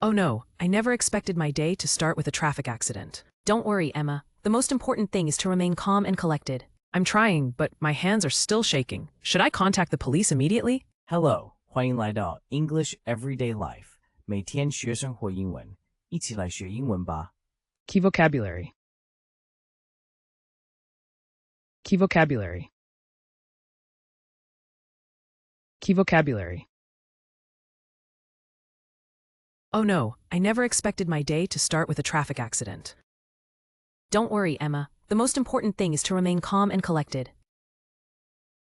Oh no, I never expected my day to start with a traffic accident. Don't worry, Emma. The most important thing is to remain calm and collected. I'm trying, but my hands are still shaking. Should I contact the police immediately? Hello， 欢迎来到 English Everyday Life， 每天学生活英文，一起来学英文吧。Key vocabulary. Key vocabulary. Key vocabulary. Oh no, I never expected my day to start with a traffic accident. Don't worry, Emma. The most important thing is to remain calm and collected.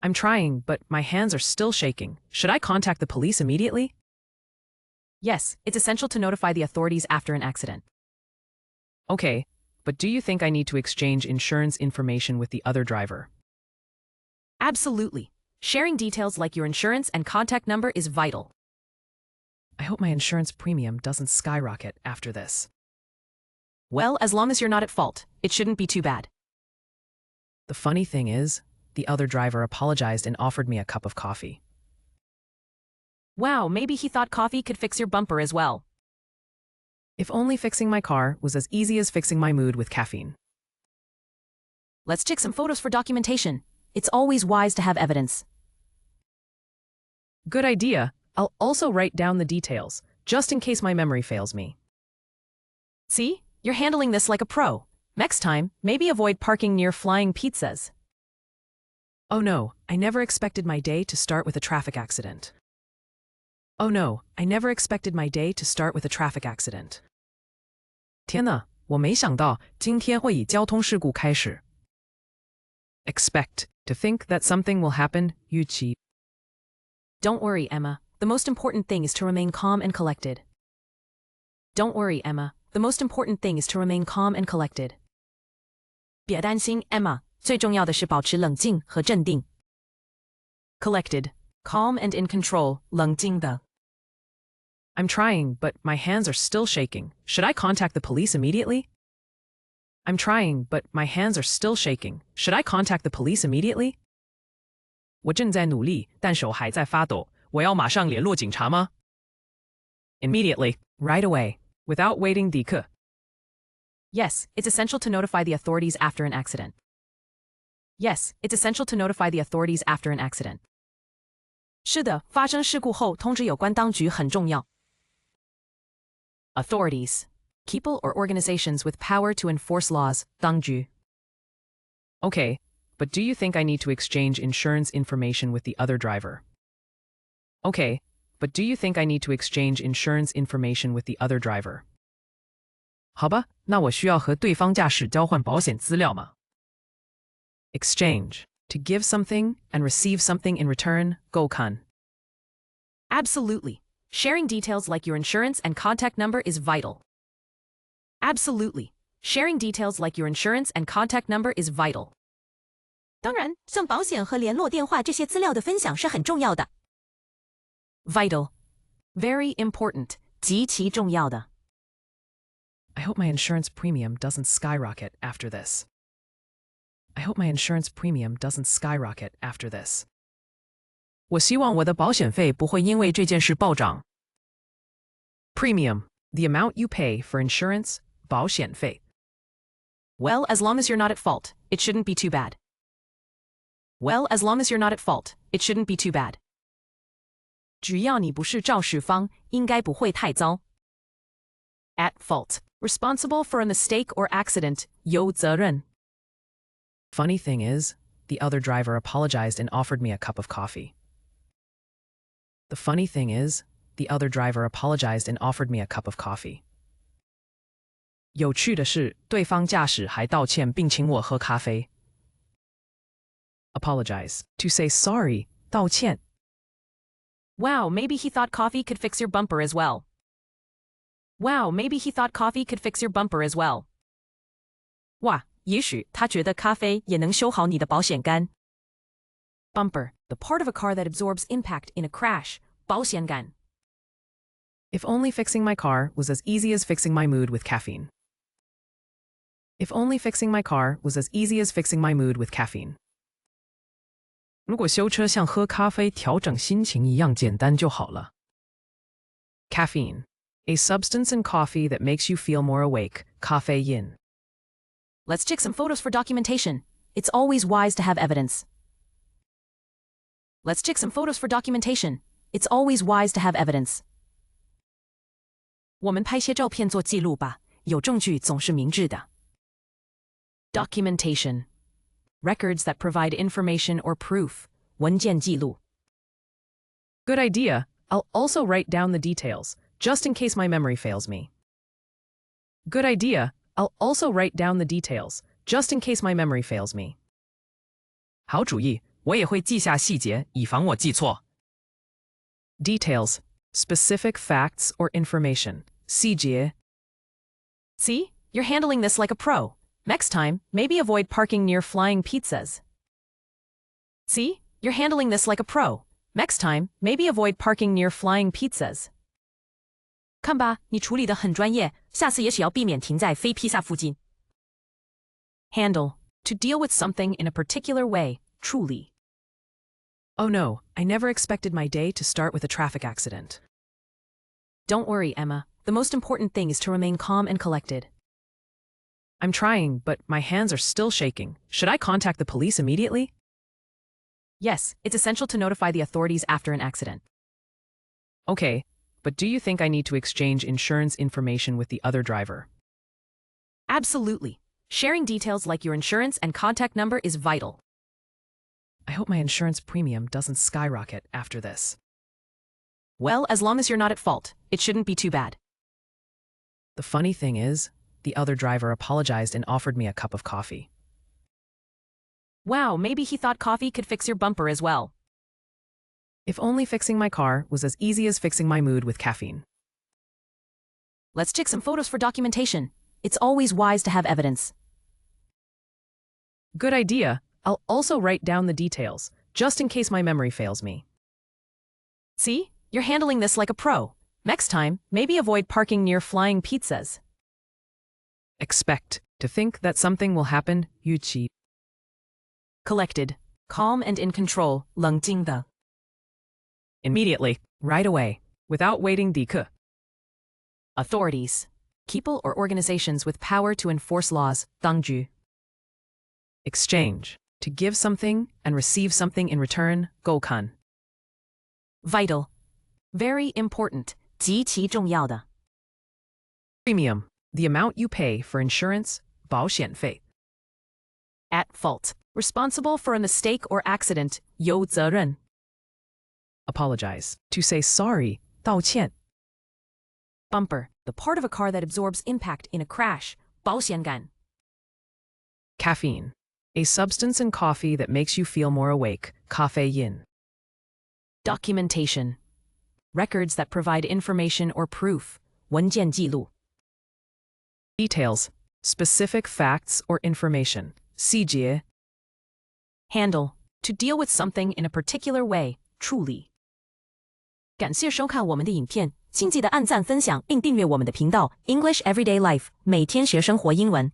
I'm trying, but my hands are still shaking. Should I contact the police immediately? Yes, it's essential to notify the authorities after an accident. Okay, but do you think I need to exchange insurance information with the other driver? Absolutely. Sharing details like your insurance and contact number is vital. I hope my insurance premium doesn't skyrocket after this. Well, as long as you're not at fault, it shouldn't be too bad. The funny thing is, the other driver apologized and offered me a cup of coffee. Wow, maybe he thought coffee could fix your bumper as well. If only fixing my car was as easy as fixing my mood with caffeine. Let's take some photos for documentation. It's always wise to have evidence. Good idea. I'll also write down the details, just in case my memory fails me. See? You're handling this like a pro. Next time, maybe avoid parking near flying pizzas. Oh no, I never expected my day to start with a traffic accident. Oh no, I never expected my day to start with a traffic accident. 天哪，我没想到今天会以交通事故开始。Expect, to think that something will happen, 预期。Don't worry, Emma. The most important thing is to remain calm and collected. Don't worry, Emma. The most important thing is to remain calm and collected. 别担心 Emma, 最重要的是保持冷静和镇定。Collected, calm and in control, 冷静的。I'm trying, but my hands are still shaking. Should I contact the police immediately? I'm trying, but my hands are still shaking. Should I contact the police immediately? 我正在努力，但手还在发抖。我要马上联络警察吗？ Immediately, right away, without waiting 立刻。Yes, it's essential to notify the authorities after an accident. Yes, it's essential to notify the authorities after an accident. 是的，发生事故后通知有关当局很重要。Authorities, people or organizations with power to enforce laws, 当局。Okay, but do you think I need to exchange insurance information with the other driver? Okay, but do you think I need to exchange insurance information with the other driver? 好吧，那我需要和对方驾驶交换保险资料吗？ Exchange, to give something and receive something in return, 购看。Absolutely. Sharing details like your insurance and contact number is vital. Absolutely. Sharing details like your insurance and contact number is vital. 当然，像保险和联络电话这些资料的分享是很重要的。Vital. Very important. 极其重要的。I hope my insurance premium doesn't skyrocket after this. I hope my insurance premium doesn't skyrocket after this. 我希望我的保险费不会因为这件事暴涨。Premium. The amount you pay for insurance, 保险费。Well, as long as you're not at fault, it shouldn't be too bad. Well, as long as you're not at fault, it shouldn't be too bad. 只要你不是肇事方，应该不会太糟。At fault. Responsible for a mistake or accident, 有责任。Funny thing is, the other driver apologized and offered me a cup of coffee. The funny thing is, the other driver apologized and offered me a cup of coffee. 有趣的是，对方驾驶还道歉并请我喝咖啡。Apologize, to say sorry, 道歉。Wow, maybe he thought coffee could fix your bumper as well. Wow, maybe he thought coffee could fix your bumper as well. 哇，也许他觉得咖啡也能修好你的保险杆。Bumper, the part of a car that absorbs impact in a crash, 保险杆。If only fixing my car was as easy as fixing my mood with caffeine. If only fixing my car was as easy as fixing my mood with caffeine. 如果修车像喝咖啡调整心情一样简单就好了。Caffeine, A substance in coffee that makes you feel more awake, caffeine. Let's take some photos for documentation. It's always wise to have evidence. Let's take some photos for documentation. It's always wise to have evidence. 我们拍些照片做记录吧，有证据总是明智的。Documentation. Records that provide information or proof. 文件记录。Good idea. I'll also write down the details, just in case my memory fails me. Good idea. I'll also write down the details, just in case my memory fails me. 好主意，我也会记下细节，以防我记错。Details. Specific facts or information. 细节. See? You're handling this like a pro. Next time, maybe avoid parking near flying pizzas. See? You're handling this like a pro. Next time, maybe avoid parking near flying pizzas. 看吧，你处理得很专业，下次也许要避免停在飞披萨附近。Handle. To deal with something in a particular way, truly. Oh no, I never expected my day to start with a traffic accident. Don't worry, Emma. The most important thing is to remain calm and collected. I'm trying, but my hands are still shaking. Should I contact the police immediately? Yes, it's essential to notify the authorities after an accident. Okay, but do you think I need to exchange insurance information with the other driver? Absolutely. Sharing details like your insurance and contact number is vital. I hope my insurance premium doesn't skyrocket after this. Well, as long as you're not at fault, it shouldn't be too bad. The funny thing is, the other driver apologized and offered me a cup of coffee. Wow, maybe he thought coffee could fix your bumper as well. If only fixing my car was as easy as fixing my mood with caffeine. Let's take some photos for documentation. It's always wise to have evidence. Good idea. I'll also write down the details, just in case my memory fails me. See? You're handling this like a pro. Next time, maybe avoid parking near flying pizzas. Expect to think that something will happen, 预期. Collected. Calm and in control, 冷静的. Immediately, right away, without waiting 立刻. Authorities. People or organizations with power to enforce laws, 当局. Exchange. To give something and receive something in return, 交换. Vital. Very important, 极其重要的. Premium. The amount you pay for insurance, 保险费. At fault. Responsible for a mistake or accident, 有责任. Apologize. To say sorry, 道歉. Bumper. The part of a car that absorbs impact in a crash, 保险杆. Caffeine. A substance in coffee that makes you feel more awake, caffeine. Documentation. Records that provide information or proof, 文件记录. Details. Specific facts or information, 细节. Handle. To deal with something in a particular way, truly. 感谢收看我们的影片，请记得按赞、分享并订阅我们的频道 English Everyday Life， 每天学生活英文。